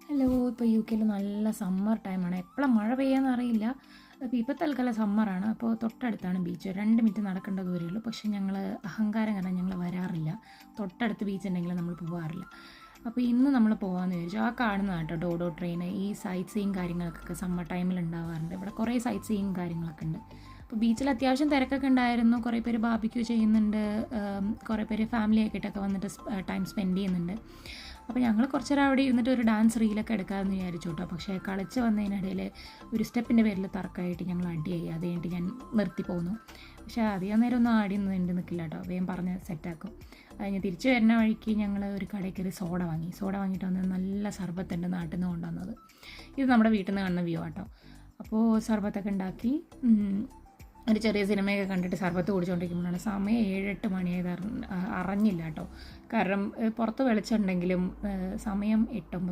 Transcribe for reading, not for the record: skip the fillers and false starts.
Hello. ഇപ്പോൾ U കെയിൽ നല്ല സമ്മർ ടൈമാണ്. എപ്പോഴാണ് മഴ പെയ്യാന്ന് അറിയില്ല. അപ്പോൾ ഇപ്പോൾ തൽക്കാലം സമ്മറാണ്. അപ്പോൾ തൊട്ടടുത്താണ് ബീച്ച്. 2 മിനിറ്റ് നടക്കേണ്ട ദൂരമേ ഉള്ളൂ. പക്ഷേ ഞങ്ങൾ അഹങ്കാരം കാരണം ഞങ്ങൾ വരാറില്ല. തൊട്ടടുത്ത് ബീച്ച് ഉണ്ടെങ്കിൽ നമ്മൾ പോകാറില്ല. അപ്പോൾ ഇന്ന് നമ്മൾ പോകാമെന്ന് വിചാരിച്ചു. ആ കാണുന്നതാണ് കേട്ടോ ഡോഡോ ട്രെയിൻ. ഈ സൈറ്റ് സീയിങ് കാര്യങ്ങൾക്കൊക്കെ സമ്മർ ടൈമിൽ ഉണ്ടാവാറുണ്ട്. ഇവിടെ കുറേ സൈറ്റ് സീയിങ് കാര്യങ്ങളൊക്കെ ഉണ്ട്. അപ്പോൾ ബീച്ചിൽ അത്യാവശ്യം തിരക്കൊക്കെ ഉണ്ടായിരുന്നു. കുറേ പേര് ബാർബിക്യൂ ചെയ്യുന്നുണ്ട്. കുറേ പേര് ഫാമിലി ആയിട്ടൊക്കെ വന്നിട്ട് ടൈം സ്പെൻഡ് ചെയ്യുന്നുണ്ട്. അപ്പോൾ ഞങ്ങൾ കുറച്ച് നേരം അവിടെ ഇരുന്നിട്ട് ഒരു ഡാൻസ് റീലൊക്കെ എടുക്കാമെന്ന് വിചാരിച്ചു കേട്ടോ. പക്ഷേ കളിച്ച് വന്നതിനിടയിൽ ഒരു സ്റ്റെപ്പിൻ്റെ പേരിൽ തർക്കമായിട്ട് ഞങ്ങൾ അടിയായി. അത് കഴിഞ്ഞിട്ട് ഞാൻ നിർത്തി പോന്നു. പക്ഷേ അധികം നേരം ഒന്നും ആടി നിൽക്കില്ല കേട്ടോ. വേഗം പറഞ്ഞ് സെറ്റാക്കും. അതിന് തിരിച്ച് വരുന്ന വഴിക്ക് ഞങ്ങൾ ഒരു കടയിൽ കയറി സോഡ വാങ്ങിയിട്ട് വന്നത് നല്ല സർബത്തുണ്ട് നാട്ടിൽ നിന്ന് കൊണ്ടുവന്നത്. ഇത് നമ്മുടെ വീട്ടിൽ നിന്ന് കാണുന്ന വ്യൂ ആട്ടോ. അപ്പോൾ സർബത്തൊക്കെ ഉണ്ടാക്കി ഒരു ചെറിയ സിനിമയൊക്കെ കണ്ടിട്ട് സർബത്ത് കുടിച്ചുകൊണ്ടിരിക്കുമ്പോഴാണ് സമയം 7-8 മണിയായത് അറിഞ്ഞില്ല കേട്ടോ. കാരണം പുറത്ത് വെളിച്ചമുണ്ടെങ്കിലും സമയം 8-9